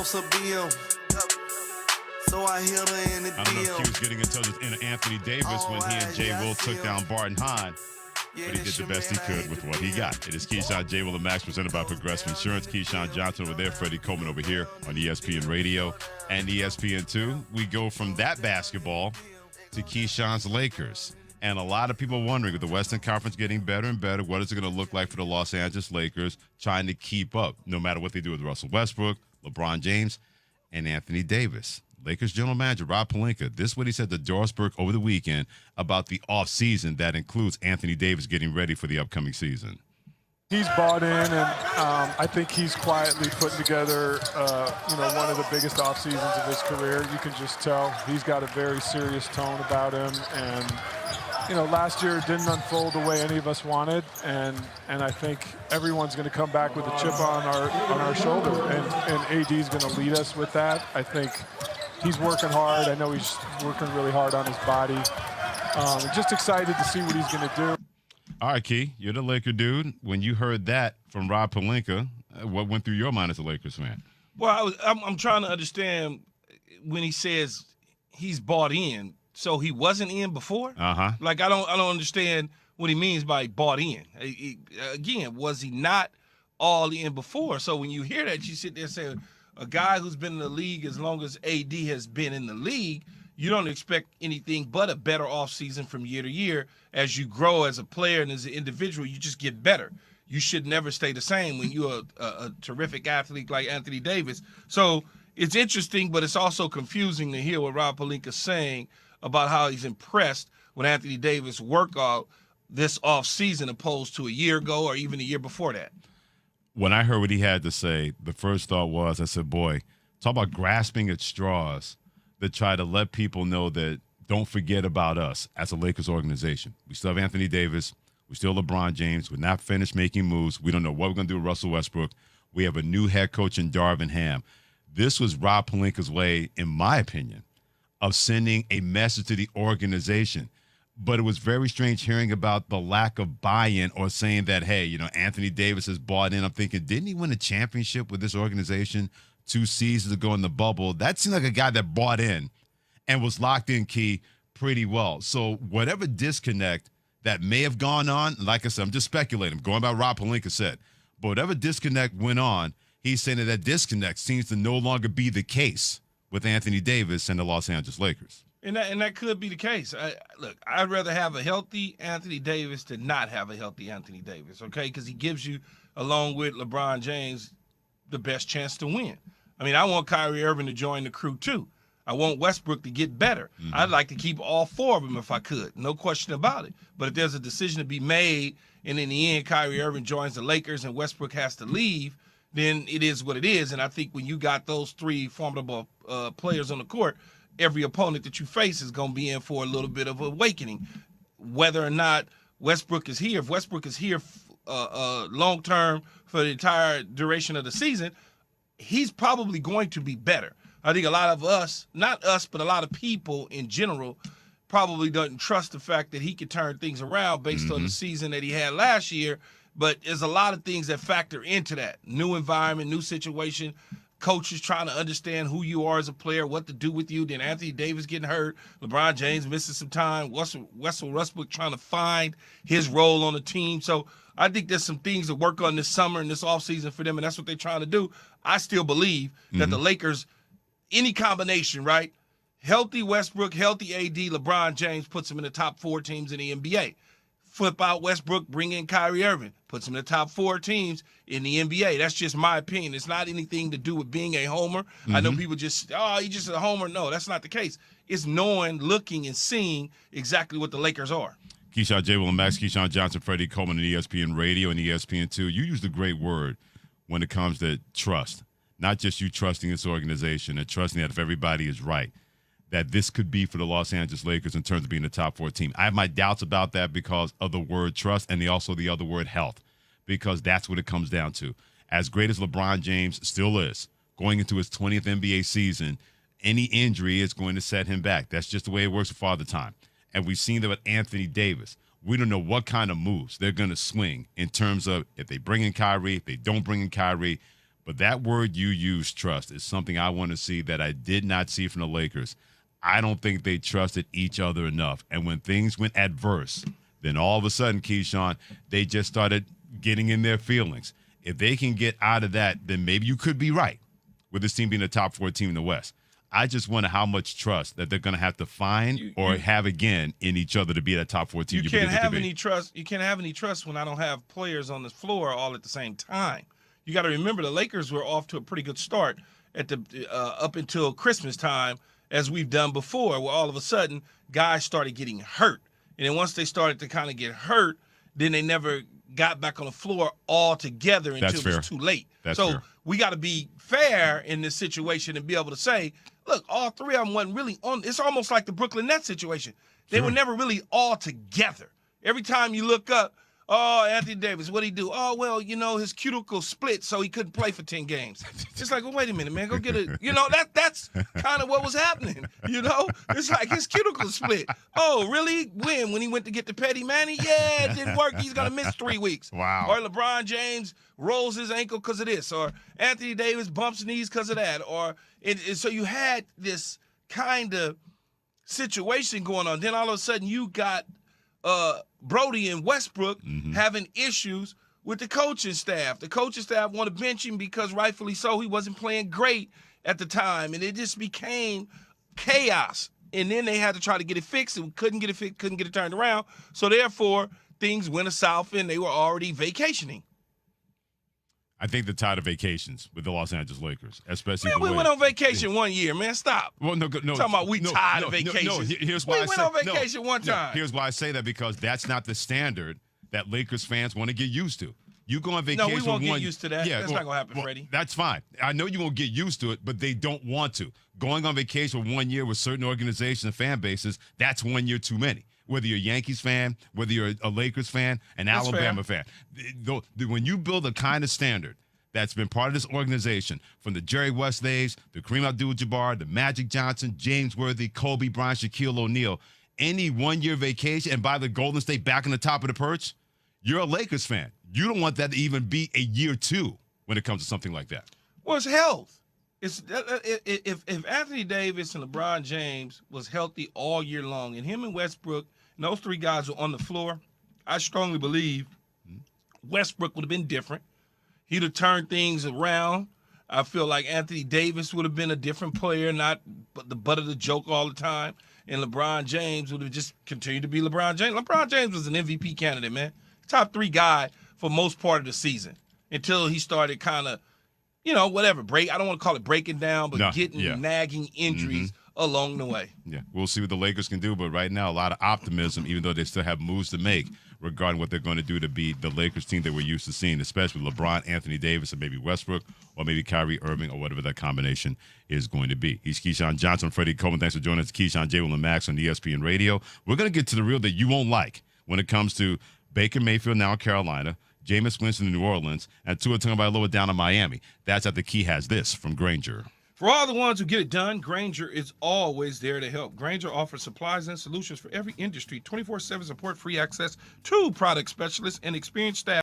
wants a BM. So I hit her in the I don't know if DM. Q was getting in touch with Anthony Davis when he and Jay Will took down Barton Hahn. But he did the best he could with what he got. It is Keyshawn, J. Will, and Max presented by Progressive Insurance. Keyshawn Johnson over there, Freddie Coleman over here on ESPN Radio and ESPN2. We go from that basketball to Keyshawn's Lakers. And a lot of people wondering, with the Western Conference getting better and better, what is it going to look like for the Los Angeles Lakers trying to keep up, no matter what they do with Russell Westbrook, LeBron James, and Anthony Davis. Lakers general manager Rob Pelinka, this is what he said to Dorsberg over the weekend about the offseason that includes Anthony Davis getting ready for the upcoming season. He's bought in, and I think he's quietly putting together, one of the biggest off seasons of his career. You can just tell he's got a very serious tone about him, and last year it didn't unfold the way any of us wanted, and I think everyone's going to come back with a chip on our shoulder, and AD is going to lead us with that. I think he's working hard. I know he's working really hard on his body. Just excited to see what he's going to do. All right, Key, you're the Laker dude. When you heard that from Rob Pelinka, what went through your mind as a Lakers fan? Well, I'm trying to understand when he says he's bought in. So he wasn't in before? Uh-huh. Like, I don't understand what he means by bought in. Again, was he not all in before? So when you hear that, you sit there and say, a guy who's been in the league as long as AD has been in the league, you don't expect anything but a better offseason from year to year. As you grow as a player and as an individual, you just get better. You should never stay the same when you're a terrific athlete like Anthony Davis. So it's interesting, but it's also confusing to hear what Rob Pelinka is saying about how he's impressed with Anthony Davis' workout this offseason opposed to a year ago or even a year before that. When I heard what he had to say, the first thought was, I said, boy, talk about grasping at straws that try to let people know that don't forget about us as a Lakers organization. We still have Anthony Davis. We still have LeBron James. We're not finished making moves. We don't know what we're going to do with Russell Westbrook. We have a new head coach in Darvin Ham. This was Rob Pelinka's way, in my opinion, of sending a message to the organization. But it was very strange hearing about the lack of buy-in or saying that, hey, Anthony Davis has bought in. I'm thinking, didn't he win a championship with this organization 2 seasons ago in the bubble? That seemed like a guy that bought in and was locked in, Key, pretty well. So whatever disconnect that may have gone on, like I said, I'm just speculating, going by what Rob Pelinka said, but whatever disconnect went on, he's saying that disconnect seems to no longer be the case with Anthony Davis and the Los Angeles Lakers. And that could be the case. Look, I'd rather have a healthy Anthony Davis than not have a healthy Anthony Davis, okay? Because he gives you, along with LeBron James, the best chance to win. I mean, I want Kyrie Irving to join the crew too. I want Westbrook to get better. Mm-hmm. I'd like to keep all 4 of them if I could. No question about it. But if there's a decision to be made and in the end Kyrie Irving joins the Lakers and Westbrook has to leave, then it is what it is. And I think when you got those 3 formidable players on the court, every opponent that you face is going to be in for a little bit of awakening. Whether or not Westbrook is here, if Westbrook is here long-term for the entire duration of the season, he's probably going to be better. I think a lot of us, not us, but a lot of people in general, probably doesn't trust the fact that he could turn things around based on the season that he had last year. But there's a lot of things that factor into that. New environment, new situation, coaches trying to understand who you are as a player, what to do with you. Then Anthony Davis getting hurt, LeBron James missing some time, Russell Westbrook trying to find his role on the team. So I think there's some things to work on this summer and this offseason for them, and that's what they're trying to do. I still believe that the Lakers, any combination, right? Healthy Westbrook, healthy AD, LeBron James puts them in the top 4 teams in the NBA. Flip out Westbrook, bring in Kyrie Irving, puts them in the top 4 teams in the NBA. That's just my opinion. It's not anything to do with being a homer. I know people just, he's just a homer. No, that's not the case. It's knowing, looking, and seeing exactly what the Lakers are. Keyshawn, J. Will, and Max, Keyshawn Johnson, Freddie Coleman, on ESPN Radio and ESPN2. You used a great word when it comes to trust. Not just you trusting this organization and trusting that if everybody is right, that this could be for the Los Angeles Lakers in terms of being a top 4 team. I have my doubts about that because of the word trust and also the other word health, because that's what it comes down to. As great as LeBron James still is, going into his 20th NBA season, any injury is going to set him back. That's just the way it works with Father Time. And we've seen that with Anthony Davis. We don't know what kind of moves they're going to swing in terms of if they bring in Kyrie, if they don't bring in Kyrie. But that word you use, trust, is something I want to see that I did not see from the Lakers. I don't think they trusted each other enough. And when things went adverse, then all of a sudden, Keyshawn, they just started getting in their feelings. If they can get out of that, then maybe you could be right with this team being a top 4 team in the West. I just wonder how much trust that they're going to have to find or have again in each other to be that top 4 team. You can't have any trust. You can't have any trust when I don't have players on the floor all at the same time. You got to remember the Lakers were off to a pretty good start at the up until Christmas time, as we've done before, where all of a sudden guys started getting hurt. And then once they started to kind of get hurt, then they never got back on the floor altogether until it was too late. So we got to be fair in this situation and be able to say, look, all three of them wasn't really on. It's almost like the Brooklyn Nets situation. They were never really all together. Every time you look up, oh, Anthony Davis, what'd he do? Oh, well, his cuticle split, so he couldn't play for 10 games. It's like, well, wait a minute, man, go get it. That's kind of what was happening, It's like his cuticle split. Oh, really? When he went to get the Petty Manny? Yeah, it didn't work. He's going to miss 3 weeks. Wow. Or LeBron James rolls his ankle because of this. Or Anthony Davis bumps knees because of that. So you had this kind of situation going on. Then all of a sudden you got Brody and Westbrook having issues with the coaching staff. The coaching staff want to bench him because rightfully so, he wasn't playing great at the time. And it just became chaos. And then they had to try to get it fixed and couldn't get it fixed, couldn't get it turned around. So therefore, things went south and they were already vacationing. I think they're tired of vacations with the Los Angeles Lakers, especially. Man, we went on vacation one year, man. Stop. Well, no. Talking about tired of vacations. Here's why we went on vacation one time. Here's why I say that, because that's not the standard that Lakers fans want to get used to. You go on vacation. No, we won't get used to that. Yeah, that's not gonna happen, Freddie. That's fine. I know you won't get used to it, but they don't want to. Going on vacation for 1 year with certain organizations and fan bases, that's 1 year too many. Whether you're a Yankees fan, whether you're a Lakers fan, an Alabama fan. When you build a kind of standard that's been part of this organization from the Jerry West days, the Kareem Abdul-Jabbar, the Magic Johnson, James Worthy, Kobe Bryant, Shaquille O'Neal, any 1 year vacation and by the Golden State back on the top of the perch, you're a Lakers fan. You don't want that to even be a year 2 when it comes to something like that. Well, it's health. If Anthony Davis and LeBron James was healthy all year long, and him and Westbrook, and those 3 guys were on the floor, I strongly believe Westbrook would have been different. He'd have turned things around. I feel like Anthony Davis would have been a different player, not the butt of the joke all the time. And LeBron James would have just continued to be LeBron James. LeBron James was an MVP candidate, man. Top 3 guy for most part of the season until he started kind of, whatever, I don't want to call it breaking down, but nagging injuries along the way. Yeah, we'll see what the Lakers can do, but right now a lot of optimism, even though they still have moves to make regarding what they're going to do to be the Lakers team that we're used to seeing, especially LeBron, Anthony Davis, and maybe Westbrook, or maybe Kyrie Irving, or whatever that combination is going to be. He's Keyshawn Johnson, Freddie Coleman. Thanks for joining us. Keyshawn, J. Will, and Max on ESPN Radio. We're going to get to the real that you won't like when it comes to Baker Mayfield now in Carolina, Jameis Winston in New Orleans, and Tua Tagovailoa down in Miami. That's at the Key has this from Granger. For all the ones who get it done, Granger is always there to help. Granger offers supplies and solutions for every industry, 24/7 support, free access to product specialists, and experienced staff.